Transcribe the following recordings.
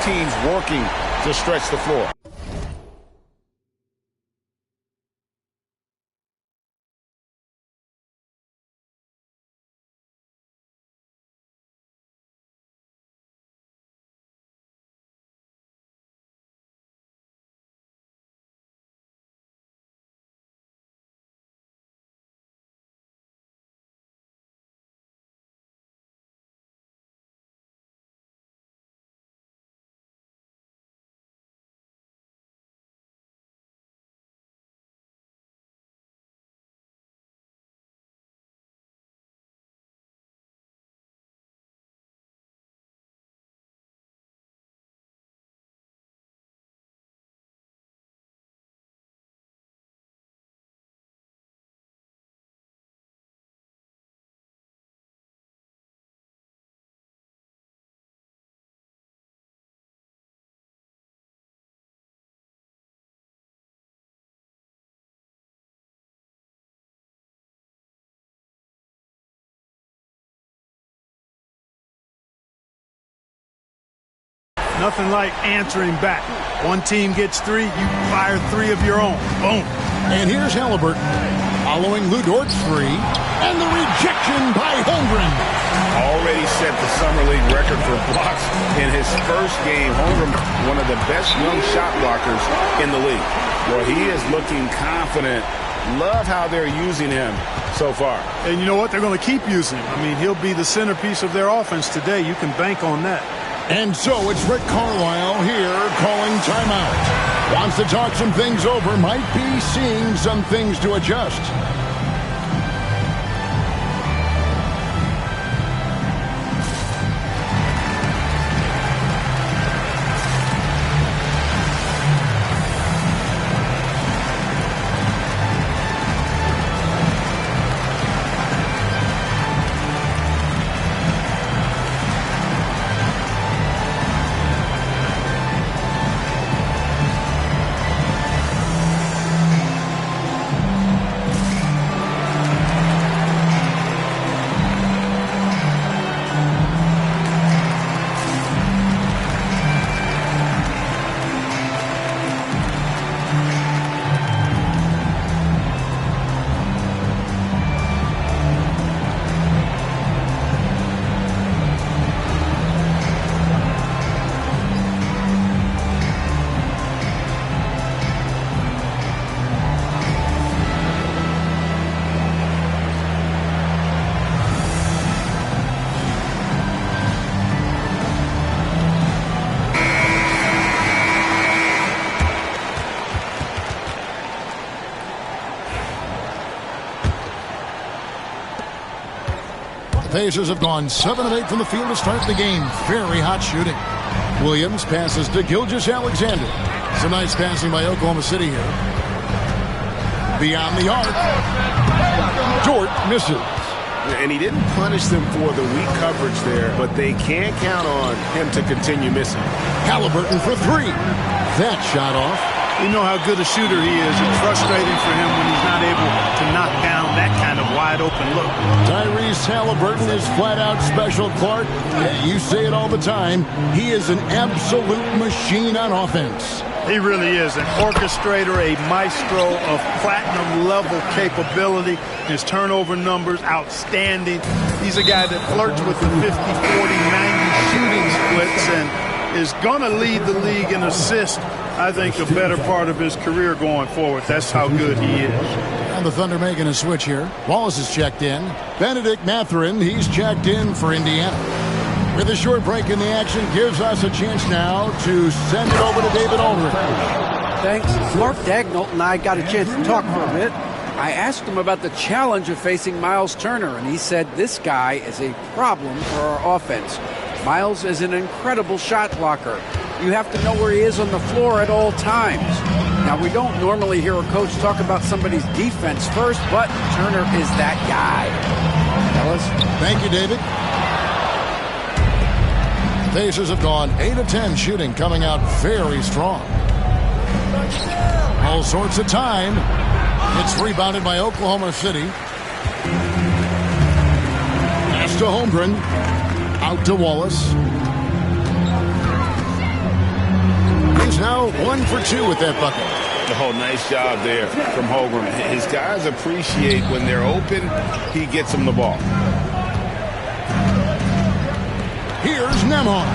teams working to stretch the floor. Nothing like answering back. One team gets 3, you fire 3 of your own. Boom. And here's Halliburton following Lu Dort's 3, and the rejection by Holmgren. Already set the Summer League record for blocks in his first game. Holmgren, one of the best young shot blockers in the league. Well, he is looking confident. Love how they're using him so far. And you know what? They're going to keep using him. I mean, he'll be the centerpiece of their offense today. You can bank on that. And so it's Rick Carlisle here calling timeout. Wants to talk some things over, might be seeing some things to adjust. Pacers have gone 7 of 8 from the field to start the game. Very hot shooting. Williams passes to Gilgeous-Alexander. Some nice passing by Oklahoma City here. Beyond the arc. Dort misses. And he didn't punish them for the weak coverage there, but they can't count on him to continue missing. Halliburton for 3. That shot off. You know how good a shooter he is. It's frustrating for him when he's not able to knock down that kind of wide-open look. Tyrese Halliburton is flat-out special, Clark. You say it all the time. He is an absolute machine on offense. He really is an orchestrator, a maestro of platinum-level capability. His turnover numbers, outstanding. He's a guy that flirts with the 50, 40, 90 shooting splits and is going to lead the league in assists, I think, a better part of his career going forward. That's how good he is. And the Thunder making a switch here. Wallace is checked in. Benedict Mathurin, he's checked in for Indiana. With a short break in the action, gives us a chance now to send it over to David Aldridge. Thanks. Mark Daigneault and I got a chance to talk for a bit. I asked him about the challenge of facing Miles Turner, and he said this guy is a problem for our offense. Miles is an incredible shot blocker. You have to know where he is on the floor at all times. Now, we don't normally hear a coach talk about somebody's defense first, but Turner is that guy. Fellas? Thank you, David. Pacers have gone 8 of 10 shooting, coming out very strong. All sorts of time. It's rebounded by Oklahoma City. Pass to Holmgren. Out to Wallace. He's now 1 for 2 with that bucket. Oh, nice job there from Holmgren. His guys appreciate when they're open, he gets them the ball. Here's Nembhard.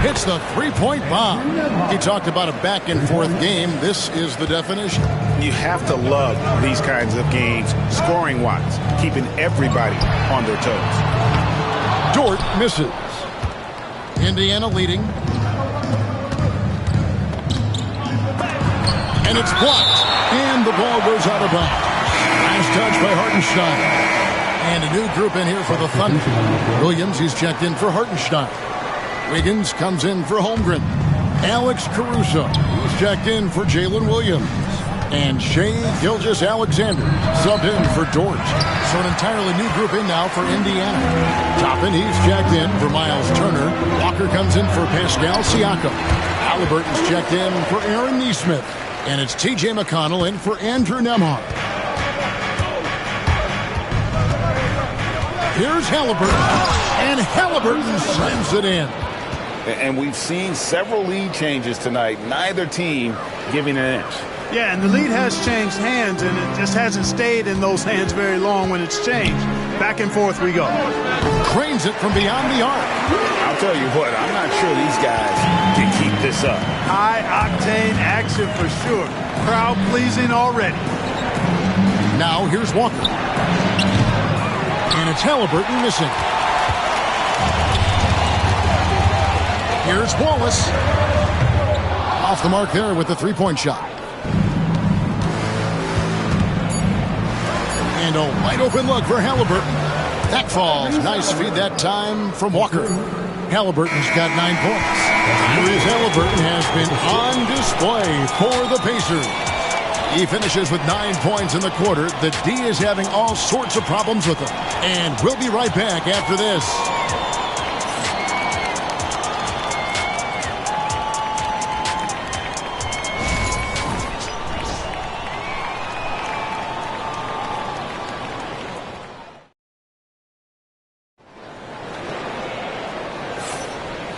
Hits the three-point bomb. He talked about a back-and-forth game. This is the definition. You have to love these kinds of games, scoring-wise, keeping everybody on their toes. Dort misses. Indiana leading. And it's blocked. And the ball goes out of bounds. Nice touch by Hartenstein. And a new group in here for the Thunder. Williams, he's checked in for Hartenstein. Wiggins comes in for Holmgren. Alex Caruso, he's checked in for Jalen Williams. And Shai Gilgeous-Alexander subbed in for Dort. So an entirely new group in now for Indiana. Toppin, he's checked in for Miles Turner. Walker comes in for Pascal Siakam. Halliburton's checked in for Aaron Nesmith. And it's T.J. McConnell in for Andrew Nembhard. Here's Halliburton. And Halliburton slams it in. And we've seen several lead changes tonight. Neither team giving an inch. Yeah, and the lead has changed hands, and it just hasn't stayed in those hands very long when it's changed. Back and forth we go. Cranes it from beyond the arc. I'll tell you what, I'm not sure these guys can keep this up. High-octane action for sure. Crowd-pleasing already. Now here's Walker. And it's Halliburton missing. Here's Wallace. Off the mark there with the three-point shot. And a wide-open look for Halliburton. That falls. Nice feed that time from Walker. Halliburton's got 9 points. Tyrese Halliburton has been on display for the Pacers. He finishes with 9 points in the quarter. The D is having all sorts of problems with him. And we'll be right back after this.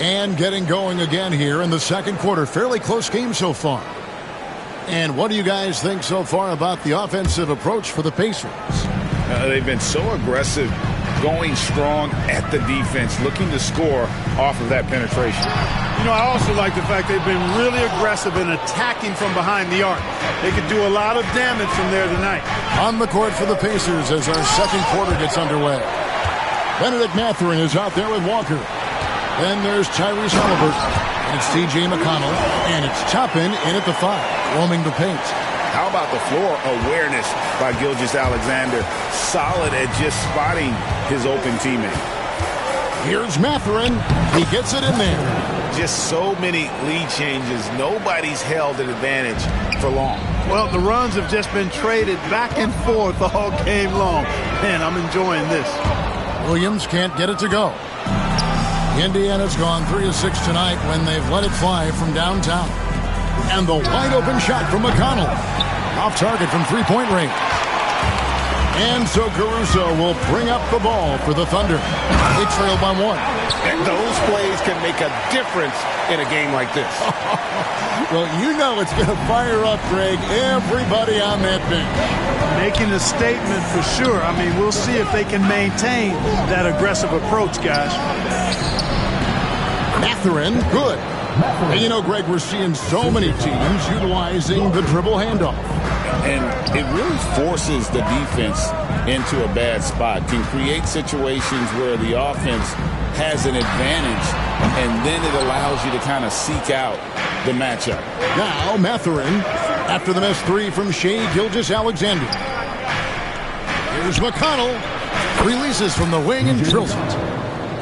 And getting going again here in the second quarter. Fairly close game so far. And what do you guys think so far about the offensive approach for the Pacers? They've been so aggressive, going strong at the defense, looking to score off of that penetration. You know, I also like the fact they've been really aggressive in attacking from behind the arc. They could do a lot of damage from there tonight. On the court for the Pacers as our second quarter gets underway. Benedict Mathurin is out there with Walker. Then there's Tyrese Halliburton. And it's T.J. McConnell. And it's Toppin in at the 5, roaming the paint. How about the floor awareness by Gilgeous-Alexander? Solid at just spotting his open teammate. Here's Mathurin. He gets it in there. Just so many lead changes. Nobody's held an advantage for long. Well, the runs have just been traded back and forth all game long. Man, I'm enjoying this. Williams can't get it to go. Indiana's gone 3 of 6 tonight when they've let it fly from downtown. And the wide-open shot from McConnell. Off target from three-point range. And so Caruso will bring up the ball for the Thunder. They trail by 1. And those plays can make a difference in a game like this. Well, you know it's going to fire up, Greg, everybody on that bench. Making a statement for sure. I mean, we'll see if they can maintain that aggressive approach, guys. Mathurin, good. And you know, Greg, we're seeing so many teams utilizing the dribble handoff. And it really forces the defense into a bad spot. Can create situations where the offense has an advantage, and then it allows you to kind of seek out the matchup. Now, Mathurin, after the missed 3 from Shai Gilgeous-Alexander. Here's McConnell. Releases from the wing and drills it.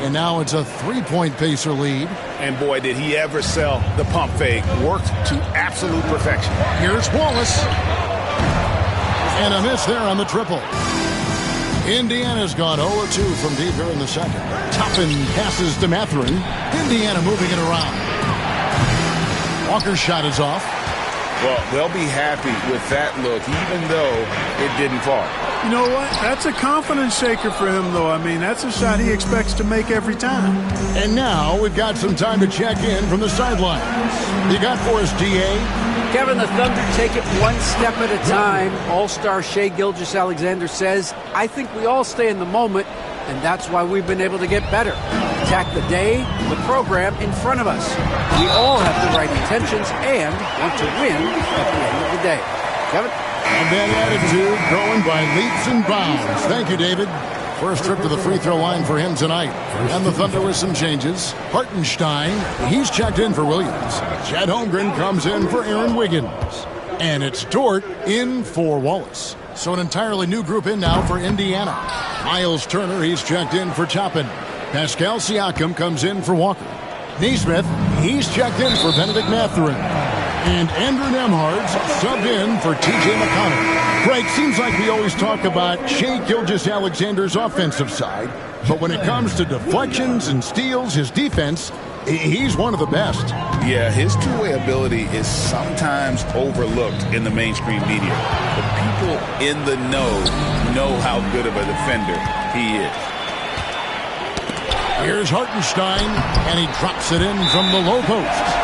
And now it's a 3-point Pacer lead. And boy, did he ever sell the pump fake. Worked to absolute perfection. Here's Wallace. And a miss there on the triple. Indiana's gone 0-2 from deep here in the second. Toppin passes to Mathurin. Indiana moving it around. Walker's shot is off. Well, they'll be happy with that look, even though it didn't fall. You know what? That's a confidence shaker for him, though. I mean, that's a shot he expects to make every time. And now we've got some time to check in from the sidelines. You got for us, D.A.? Kevin, the Thunder take it one step at a time. All-star Shai Gilgeous-Alexander says, I think we all stay in the moment, and that's why we've been able to get better. Attack the day, the program in front of us. We all have the right intentions and want to win at the end of the day. Kevin? And that attitude growing by leaps and bounds. Thank you, David. First trip to the free throw line for him tonight. And the Thunder with some changes. Hartenstein, he's checked in for Williams. Chet Holmgren comes in for Aaron Wiggins. And it's Dort in for Wallace. So an entirely new group in now for Indiana. Miles Turner, he's checked in for Toppin. Pascal Siakam comes in for Walker. Nesmith, he's checked in for Benedict Mathurin. And Andrew Nembhard's subbed in for T.J. McConnell. Greg, seems like we always talk about Shai Gilgeous-Alexander's offensive side, but when it comes to deflections and steals, his defense, he's one of the best. Yeah, his two-way ability is sometimes overlooked in the mainstream media. The people in the know how good of a defender he is. Here's Hartenstein, and he drops it in from the low post.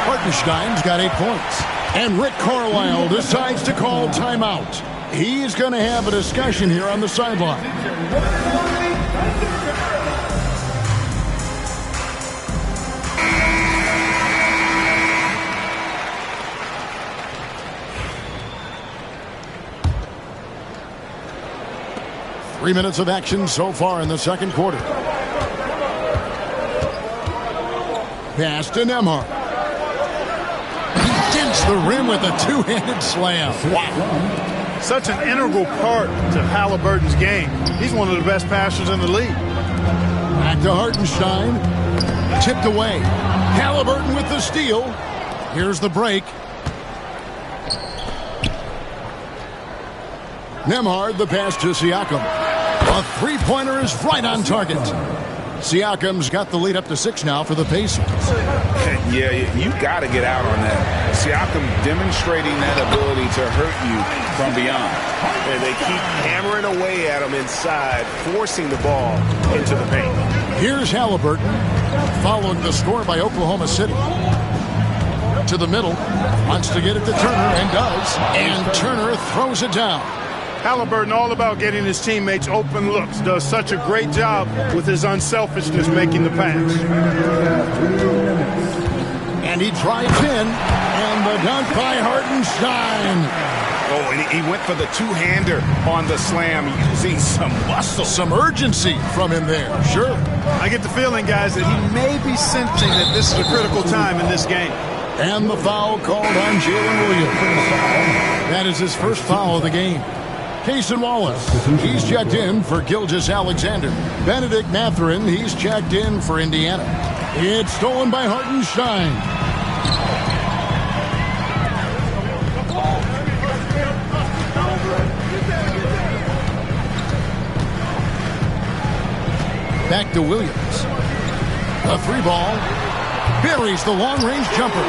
Hartenstein's got 8 points. And Rick Carlisle decides to call timeout. He's going to have a discussion here on the sideline. Three minutes of action so far in the second quarter. Pass to Nembhard. He dents the rim with a two-handed slam. Wow. Such an integral part to Halliburton's game. He's one of the best passers in the league. Back to Hartenstein. Tipped away. Halliburton with the steal. Here's the break. Nembhard, the pass to Siakam. A three-pointer is right on target. Siakam's got the lead up to 6 now for the Pacers. Yeah, you got to get out on that. Siakam demonstrating that ability to hurt you from beyond. And they keep hammering away at him inside, forcing the ball into the paint. Here's Halliburton, following the score by Oklahoma City. To the middle, wants to get it to Turner, and does. And Turner throws it down. Halliburton all about getting his teammates open looks. Does such a great job with his unselfishness making the pass. And he drives in, and the dunk by Hartenstein. Oh, and he went for the two-hander on the slam, using some muscle. Some urgency from him there, sure. I get the feeling, guys, that he may be sensing that this is a critical time in this game. And the foul called on Jalen Williams. That is his first foul of the game. Cason Wallace, he's checked in for Gilgeous-Alexander. Benedict Mathurin, he's checked in for Indiana. It's stolen by Hartenstein. Back to Williams. A three ball. Buries the long-range jumper.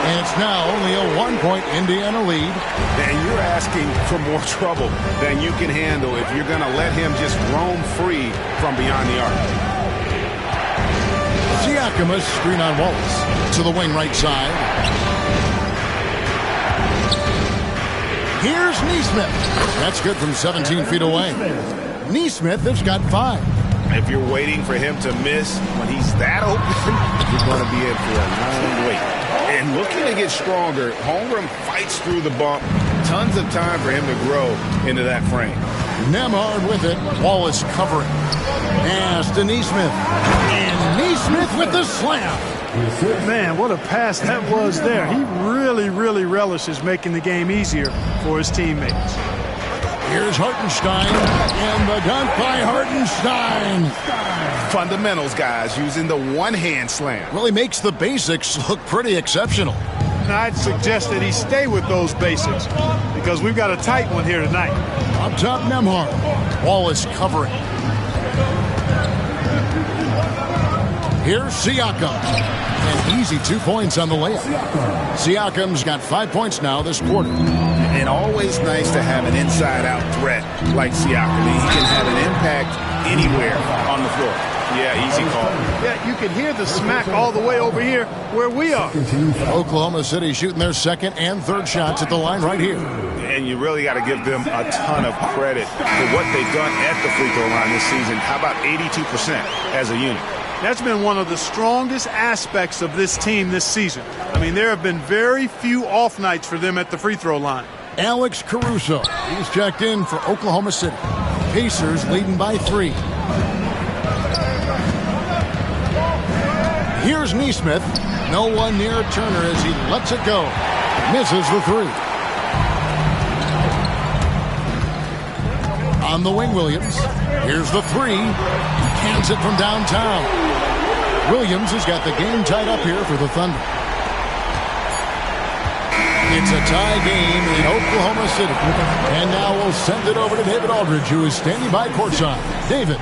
And it's now only a 1-point Indiana lead. And you're asking for more trouble than you can handle if you're going to let him just roam free from beyond the arc. Siakam, a screen on Wallace to the wing right side. Here's Nesmith. That's good from 17 feet away. Nesmith has got 5. If you're waiting for him to miss when he's that open, you're going to be in for a long wait. And looking to get stronger, Holmgren fights through the bump. Tons of time for him to grow into that frame. Nembhard with it. Wallace covering. Pass to Nesmith. And Nesmith with the slam. Man, what a pass that was there. He really relishes making the game easier for his teammates. Here's Hartenstein, and the dunk by Hartenstein. Fundamentals, guys, using the one-hand slam. Well, he makes the basics look pretty exceptional. Now, I'd suggest that he stay with those basics because we've got a tight one here tonight. Up top, Nembhard. Wallace covering. Here's Siakam. An easy 2 points on the layup. Siakam's got 5 points now this quarter. And always nice to have an inside-out threat like Siakam. He can have an impact anywhere on the floor. Yeah, easy call. Yeah, you can hear the smack all the way over here where we are. Oklahoma City shooting their second and third shots at the line right here. And you really got to give them a ton of credit for what they've done at the free throw line this season. How about 82% as a unit? That's been one of the strongest aspects of this team this season. I mean, there have been very few off nights for them at the free throw line. Alex Caruso. He's checked in for Oklahoma City. Pacers leading by 3. Here's Nesmith. No one near Turner as he lets it go. Misses the 3. On the wing, Williams. Here's the 3. Cans it from downtown. Williams has got the game tied up here for the Thunder. It's a tie game in Oklahoma City. And now we'll send it over to David Aldridge, who is standing by courtside. David.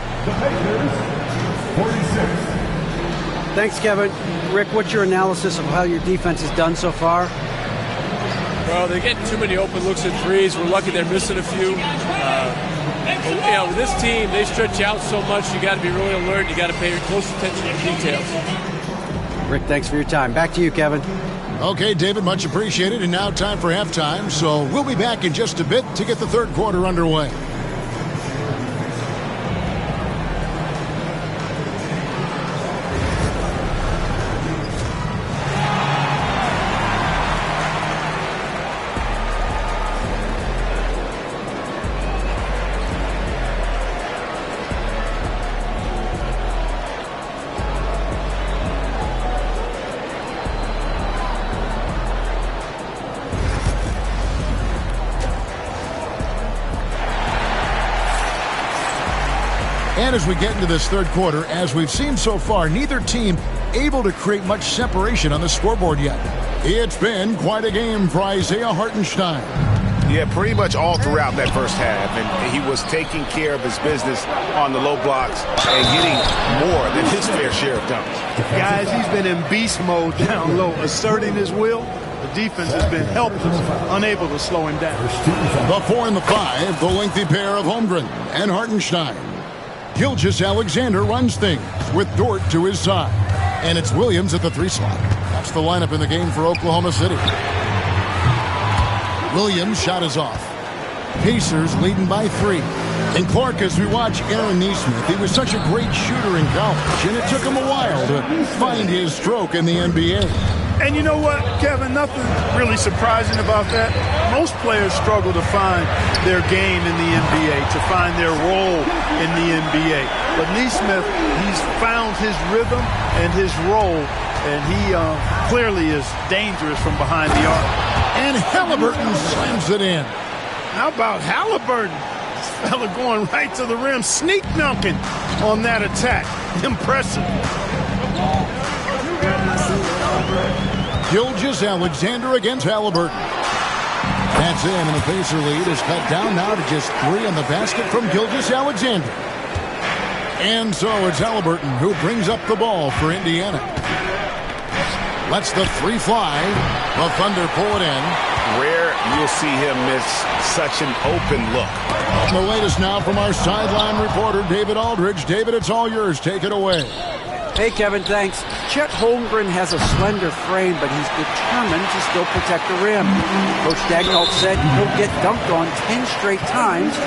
Thanks, Kevin. Rick, what's your analysis of how your defense has done so far? Well, they're getting too many open looks and threes. We're lucky they're missing a few. With this team, they stretch out so much. You got to be really alert. You got to pay close attention to details. Rick, thanks for your time. Back to you, Kevin. Okay, David, much appreciated. And now time for halftime. So we'll be back in just a bit to get the third quarter underway. And as we get into this third quarter, as we've seen so far, neither team able to create much separation on the scoreboard yet. It's been quite a game for Isaiah Hartenstein. Yeah, pretty much all throughout that first half. And he was taking care of his business on the low blocks and getting more than his fair share of dunks. Guys, he's been in beast mode down low, asserting his will. The defense has been helpless, unable to slow him down. The 4 and the 5, the lengthy pair of Holmgren and Hartenstein. Gilgeous-Alexander runs things with Dort to his side. And it's Williams at the 3 slot. That's the lineup in the game for Oklahoma City. Williams' shot is off. Pacers leading by 3. And Clark, as we watch Aaron Nesmith, he was such a great shooter in college, and it took him a while to find his stroke in the NBA. And you know what, Kevin, nothing really surprising about that. Most players struggle to find their game in the NBA, to find their role in the NBA. But Nesmith, he's found his rhythm and his role, and he clearly is dangerous from behind the arc. And Halliburton slams it in. How about Halliburton? This fella going right to the rim, sneak dunking on that attack. Impressive. Gilgeous-Alexander against Halliburton. That's in, and the Pacer lead is cut down now to just 3 on the basket from Gilgeous-Alexander. And so it's Halliburton who brings up the ball for Indiana. Lets the 3 fly. The Thunder pull it in. Rare you'll see him miss such an open look. The latest now from our sideline reporter, David Aldridge. David, it's all yours. Take it away. Hey, Kevin, thanks. Chet Holmgren has a slender frame, but he's determined to still protect the rim. Coach Daigneault said he'll get dunked on 10 straight times.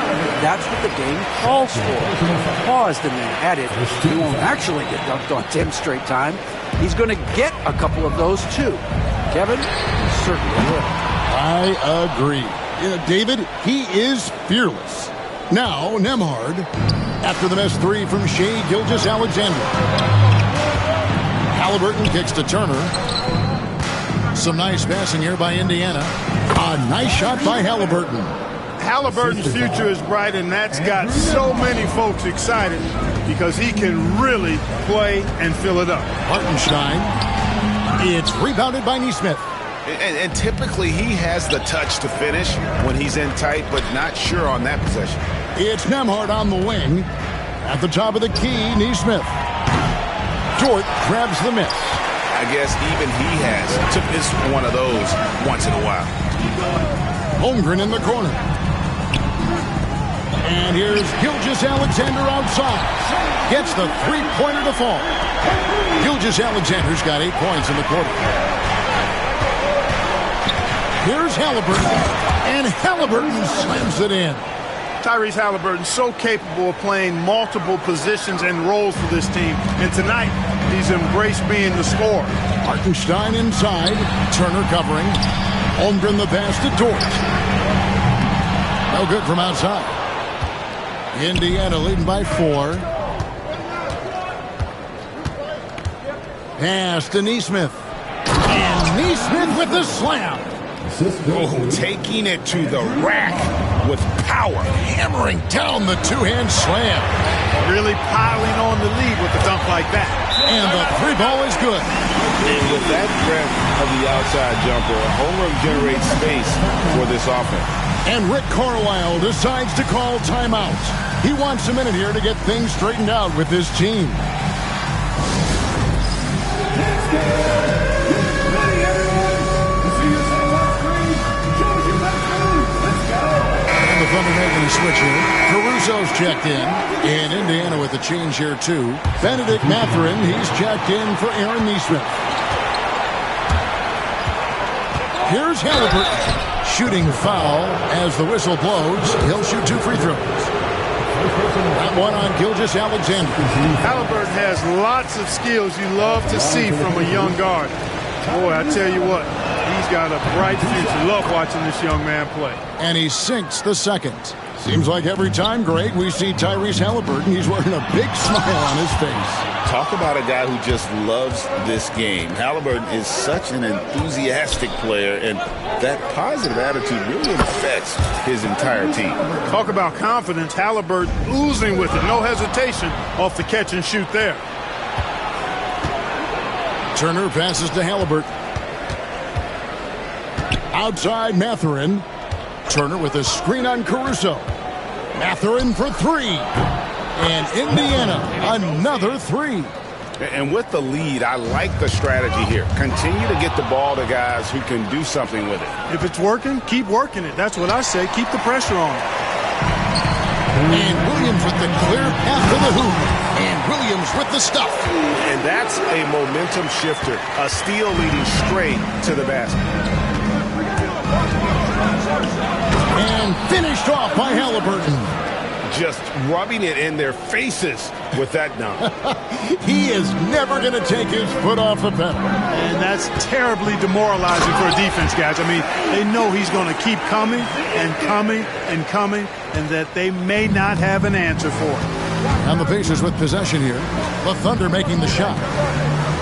That's what the game calls for. He paused and then added, he won't actually get dunked on 10 straight times. He's going to get a couple of those, too. Kevin, he certainly will. I agree. David, he is fearless. Now, Nembhard, after the missed 3 from Shai Gilgeous-Alexander. Halliburton kicks to Turner. Some nice passing here by Indiana. A nice shot by Halliburton. Halliburton's future is bright, and that's got so many folks excited because he can really play and fill it up. Hartenstein. It's rebounded by Nesmith. And typically he has the touch to finish when he's in tight, but not sure on that possession. It's Nembhard on the wing. At the top of the key, Nesmith. Dort grabs the miss. I guess even he took this one of those once in a while. Holmgren in the corner. And here's Gilgeous-Alexander outside. Gets the three-pointer to fall. Gilgeous-Alexander's got 8 points in the quarter. Here's Halliburton. And Halliburton slams it in. Tyrese Halliburton so capable of playing multiple positions and roles for this team. And tonight, he's embraced being the scorer. Hartenstein inside. Turner covering. Holmgren the pass to Dort. No good from outside. Indiana leading by 4. Pass to Nesmith. And Nesmith with the slam. Oh, taking it to the rack with power. Hammering down the two-hand slam. Really piling on the lead with a dunk like that. And the three ball is good. And with that threat of the outside jumper, Holmgren generates space for this offense. And Rick Carlisle decides to call timeout. He wants a minute here to get things straightened out with his team. And the Thunder making a switch here. Caruso's checked in. And Indiana with a change here too. Benedict Mathurin, he's checked in for Aaron Nesmith. Here's Halliburton. Shooting foul as the whistle blows. He'll shoot 2 free throws. That one on Gilgeous-Alexander. Halliburton has lots of skills you love to see from a young guard. Boy, I tell you what, he's got a bright future. Love watching this young man play. And he sinks the second. Seems like every time, Greg, we see Tyrese Halliburton, he's wearing a big smile on his face. Talk about a guy who just loves this game. Halliburton is such an enthusiastic player, and that positive attitude really affects his entire team. Talk about confidence. Halliburton oozing with it. No hesitation off the catch and shoot there. Turner passes to Halliburton. Outside Mathurin. Turner with a screen on Caruso. Mathurin for 3. And Indiana, another 3. And with the lead, I like the strategy here. Continue to get the ball to guys who can do something with it. If it's working, keep working it. That's what I say. Keep the pressure on. And Williams with the clear path to the hoop. And Williams with the stuff. And that's a momentum shifter. A steal leading straight to the basket. And finished off by Halliburton. Just rubbing it in their faces with that dunk. He is never going to take his foot off the pedal. And that's terribly demoralizing for a defense, guys. I mean, they know he's going to keep coming and coming and coming, and that they may not have an answer for it. And the Pacers with possession here. The Thunder making the shot.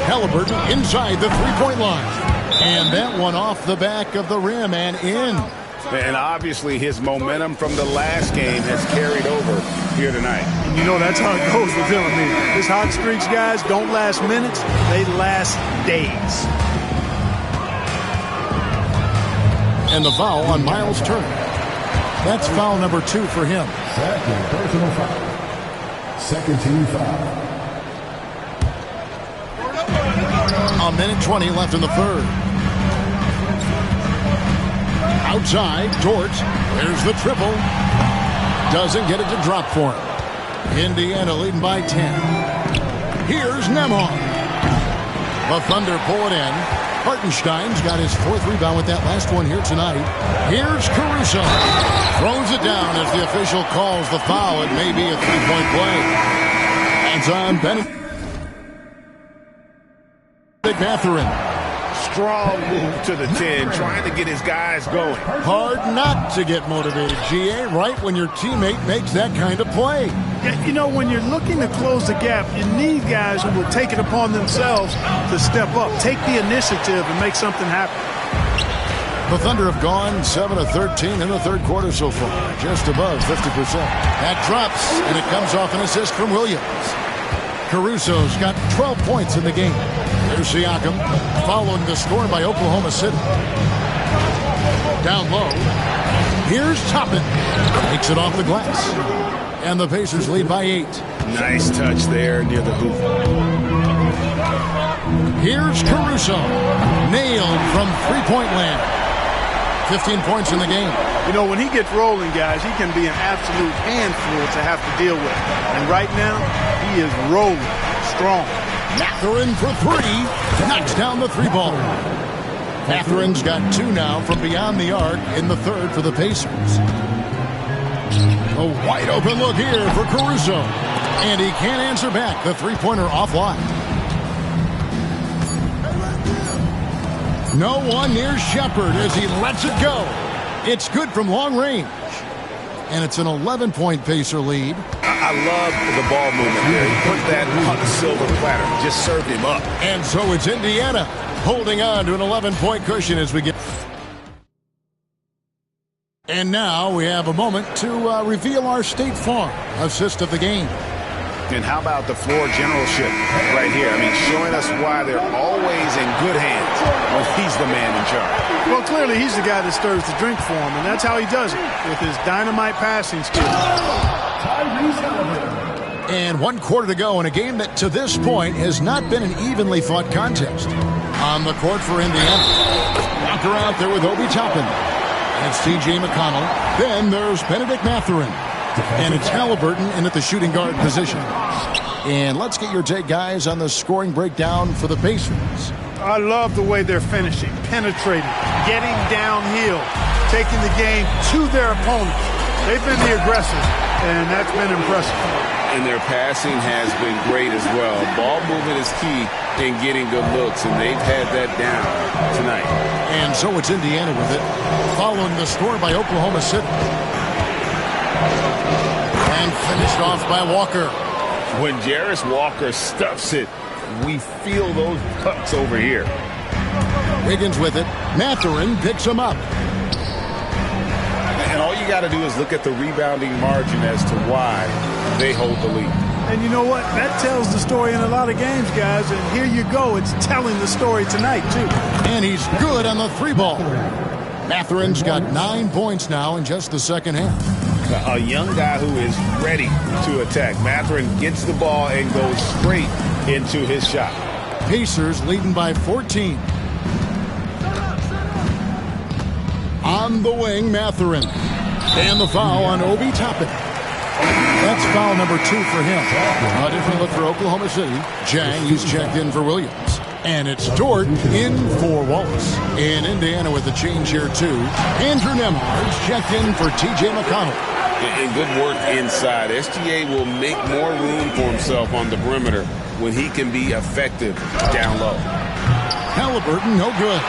Halliburton inside the three-point line. And that one off the back of the rim and in. And obviously his momentum from the last game has carried over here tonight. And you know that's how it goes with him. I mean, his hot streaks, guys, don't last minutes. They last days. And the foul on Miles Turner. That's foul number 2 for him. Second personal foul. Second team foul. A minute 20 left in the third. Outside, Dort. There's the triple. Doesn't get it to drop for him. Indiana leading by 10. Here's Nembhard. The Thunder pull it in. Hartenstein's got his 4th rebound with that last one here tonight. Here's Caruso. Throws it down as the official calls the foul. It may be a 3-point play. Hands on Benedict Mathurin. Strong move to the 10, trying to get his guys going. Hard not to get motivated, GA, right when your teammate makes that kind of play. Yeah, you know, when you're looking to close the gap, you need guys who will take it upon themselves to step up, take the initiative, and make something happen. The Thunder have gone 7 of 13 in the third quarter so far, just above 50%. That drops, and it comes off an assist from Williams. Caruso's got 12 points in the game. There's Siakam following the score by Oklahoma City. Down low. Here's Toppin. Takes it off the glass. And the Pacers lead by 8. Nice touch there near the hoop. Here's Caruso. Nailed from three-point land. 15 points in the game. You know, when he gets rolling, guys, he can be an absolute handful to have to deal with. And right now, he is rolling strong. Mathurin for three. Knocks down the three ball. Mathurin's got two now from beyond the arc in the third for the Pacers. A wide open look here for Caruso. And he can't answer back. The three-pointer offline. No one near Shepard as he lets it go. It's good from long range. And it's an 11-point Pacer lead. I love the ball movement there. He put that on the silver platter. Just served him up. And so it's Indiana holding on to an 11-point cushion as we get. And now we have a moment to reveal our State Farm assist of the game. And how about the floor generalship right here? I mean, showing us why they're always in good hands when he's the man in charge. Well, clearly he's the guy that stirs the drink for him, and that's how he does it, with his dynamite passing skills. And 1 quarter to go in a game that to this point has not been an evenly fought contest. On the court for Indiana. Walker out there with Obi Toppin. And it's T.J. McConnell. Then there's Benedict Mathurin. And it's Halliburton in at the shooting guard position. And let's get your take, guys, on the scoring breakdown for the Pacers. I love the way they're finishing, penetrating, getting downhill, taking the game to their opponents. They've been the aggressors, and that's been impressive. And their passing has been great as well. Ball movement is key in getting good looks, and they've had that down tonight. And so it's Indiana with it, following the score by Oklahoma City. And finished off by Walker. When Jarris Walker stuffs it, we feel those pucks over here. Wiggins with it. Mathurin picks him up. And all you got to do is look at the rebounding margin as to why they hold the lead. And you know what? That tells the story in a lot of games, guys. And here you go. It's telling the story tonight, too. And he's good on the three ball. Mathurin's got 9 points now in just the second half. A young guy who is ready to attack. Mathurin gets the ball and goes straight into his shot. Pacers leading by 14. On the wing, Mathurin. And the foul on Obi Toppin. That's foul number 2 for him. A different look for Oklahoma City. Jang, he's checked in for Williams. And it's Dort in for Wallace. In Indiana with the change here, too. Andrew Nembhard's checked in for T.J. McConnell. And good work inside. SGA will make more room for himself on the perimeter when he can be effective down low. Halliburton, no good.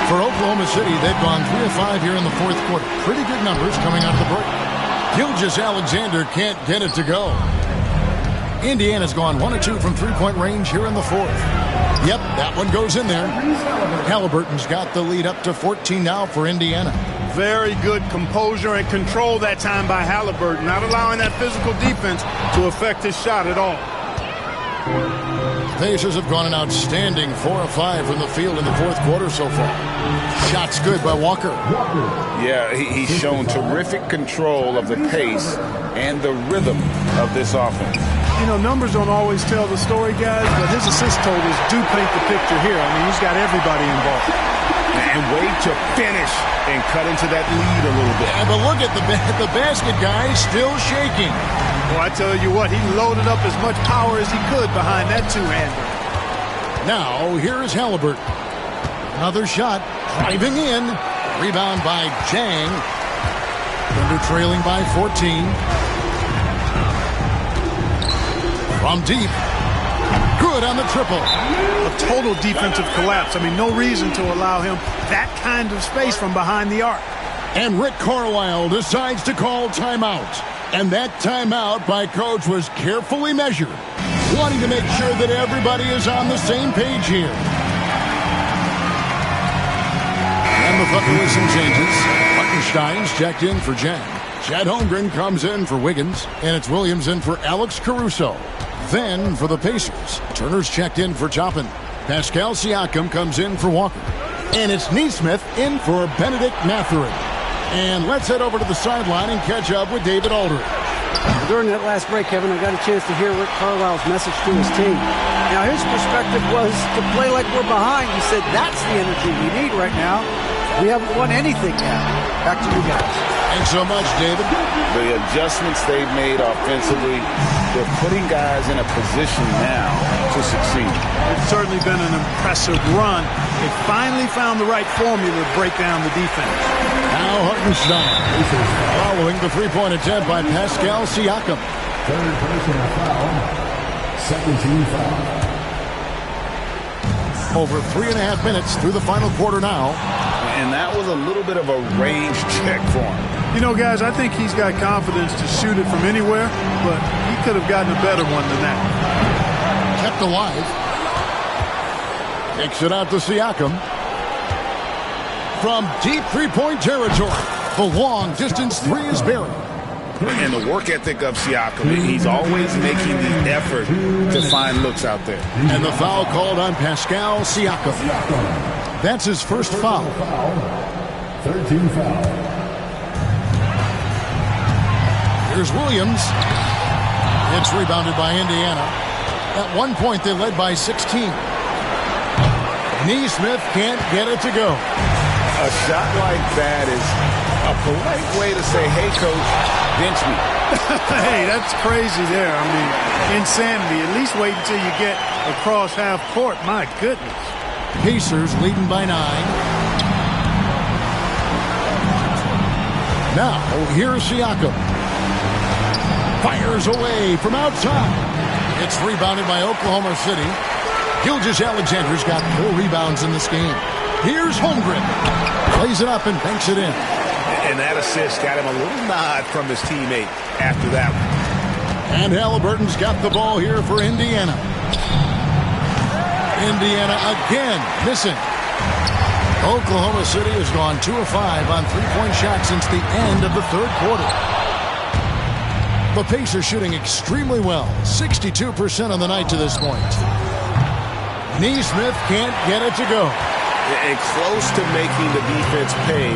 For Oklahoma City, they've gone 3 of 5 here in the fourth quarter. Pretty good numbers coming out of the break. Gilgeous-Alexander can't get it to go. Indiana's gone 1 of 2 from three-point range here in the fourth. Yep, that one goes in there. Halliburton's got the lead up to 14 now for Indiana. Very good composure and control that time by Halliburton, not allowing that physical defense to affect his shot at all. Pacers have gone an outstanding 4 of 5 from the field in the fourth quarter so far. Shots good by Walker. Yeah, he's shown terrific control of the pace and the rhythm of this offense. You know, numbers don't always tell the story, guys, but his assist totals do paint the picture here. I mean, he's got everybody involved. And wait to finish and cut into that lead a little bit. Yeah, but look at the basket guy still shaking. Well, I tell you what, he loaded up as much power as he could behind that two-hander. Now, here is Halliburton. Another shot, driving in. Rebound by Jang. Thunder trailing by 14. From deep. Good on the triple. A total defensive collapse. I mean, no reason to allow him that kind of space from behind the arc. And Rick Carlisle decides to call timeout. And that timeout by Coach was carefully measured, wanting to make sure that everybody is on the same page here. And the Thunder with some changes. Hartenstein's checked in for Jang. Chad Holmgren comes in for Wiggins. And it's Williams in for Alex Caruso. Then for the Pacers, Turner's checked in for Toppin. Pascal Siakam comes in for Walker. And it's Nesmith in for Benedict Mathurin. And let's head over to the sideline and catch up with David Aldridge. During that last break, Kevin, I got a chance to hear Rick Carlisle's message to his team. Now, his perspective was to play like we're behind. He said, that's the energy we need right now. We haven't won anything yet. Back to you guys. Thanks so much, David. The adjustments they've made offensively, they're putting guys in a position now to succeed. It's certainly been an impressive run. They finally found the right formula to break down the defense. Now Hartenstein following the three-point attempt by Pascal Siakam. Third personal foul. Second team foul. Over 3.5 minutes through the final quarter now. And that was a little bit of a range check for him. You know, guys, I think he's got confidence to shoot it from anywhere, but he could have gotten a better one than that. Kept alive. Takes it out to Siakam. From deep three-point territory, the long-distance three is buried. And the work ethic of Siakam, he's always making the effort to find looks out there. And the foul called on Pascal Siakam. That's his first foul. 13 foul. Here's Williams. It's rebounded by Indiana. At one point, they led by 16. Neesmith can't get it to go. A shot like that is a polite way to say, hey, coach, bench me. Hey, that's crazy there. I mean, insanity. At least wait until you get across half court. My goodness. Pacers leading by 9. Now, here's Siakam. Fires away from outside. It's rebounded by Oklahoma City. Gilgeous-Alexander's got 4 rebounds in this game. Here's Holmgren. Plays it up and banks it in. And that assist got him a little nod from his teammate after that one. And Halliburton's got the ball here for Indiana. Indiana again missing. Oklahoma City has gone 2 of 5 on three-point shots since the end of the third quarter. The Pacers shooting extremely well, 62% on the night to this point. Neesmith can't get it to go. And close to making the defense pay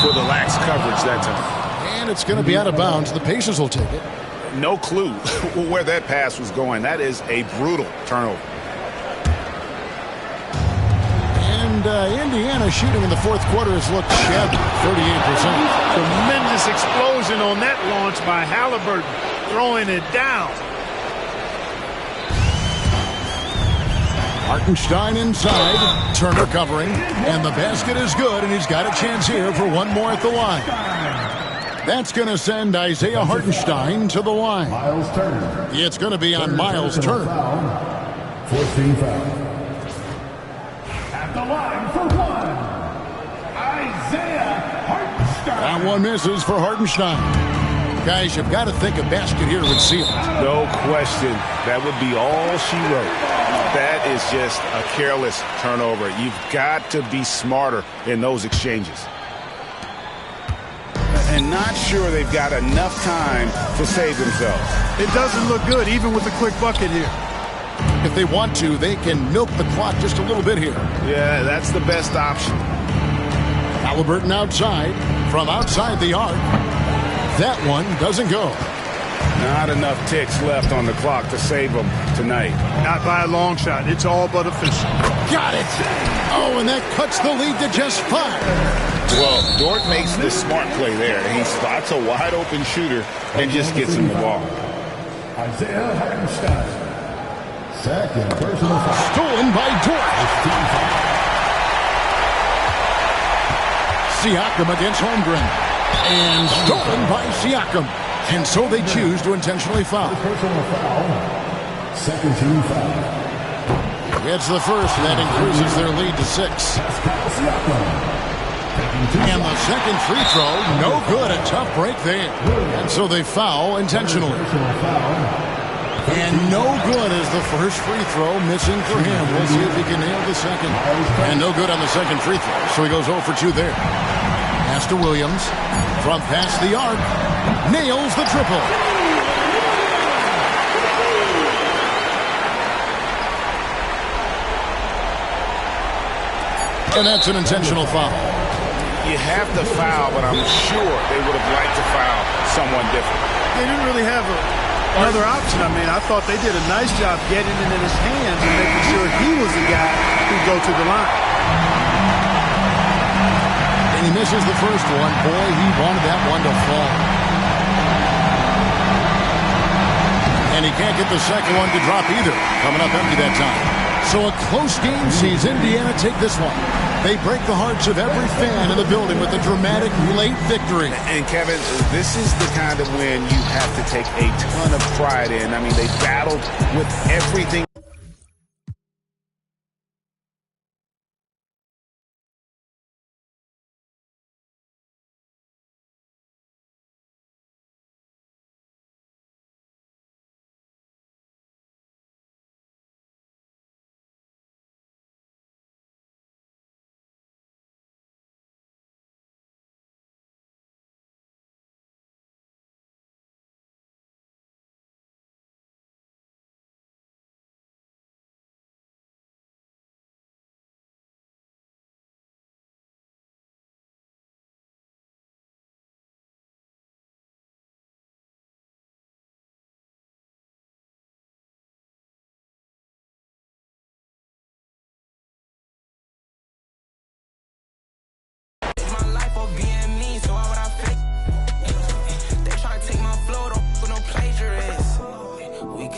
for the lax coverage that time. And it's going to be out of bounds. The Pacers will take it. No clue where that pass was going. That is a brutal turnover. And Indiana shooting in the fourth quarter has looked shabby, 38%. Tremendous explosion on that launch by Halliburton, throwing it down. Hartenstein inside, Turner covering, and the basket is good, and he's got a chance here for one more at the line. That's going to send Isaiah Hartenstein to the line. Miles Turner. It's going to be on Miles Turner. 14 foul. At the line for one, Isaiah Hartenstein. That one misses for Hartenstein. Guys, you've got to think a basket here would seal it. No question. That would be all she wrote. That is just a careless turnover. You've got to be smarter in those exchanges. And not sure they've got enough time to save themselves. It doesn't look good, even with the quick bucket here. If they want to, they can milk the clock just a little bit here. Yeah, that's the best option. Halliburton outside, from outside the arc. That one doesn't go. Not enough ticks left on the clock to save them tonight. Not by a long shot. It's all but official. Got it. Oh, and that cuts the lead to just 5. Well, Dort makes the smart play there. He spots a wide-open shooter and just gets him the ball. Isaiah Hartenstein. Second personal foul. Stolen by Dort. Siakam against Holmgren. And stolen by Siakam. And so they choose to intentionally foul. Personal foul. Second team foul. It's the first, and that increases their lead to 6. And the second free throw, no good. A tough break there. And so they foul intentionally. And no good is the first free throw, missing for him. We'll see if he can nail the second. And no good on the second free throw. So he goes 0 for 2 there. Pass to Williams. From past the arc. Nails the triple. And that's an intentional foul. You have to foul, but I'm sure they would have liked to foul someone different. They didn't really have another option. I mean, I thought they did a nice job getting it in his hands and making sure he was the guy who'd go to the line. And he misses the first one. Boy, he wanted that one to fall. And he can't get the second one to drop either. Coming up empty that time. So a close game sees Indiana take this one. They break the hearts of every fan in the building with a dramatic late victory. And Kevin, this is the kind of win you have to take a ton of pride in. I mean, they battled with everything.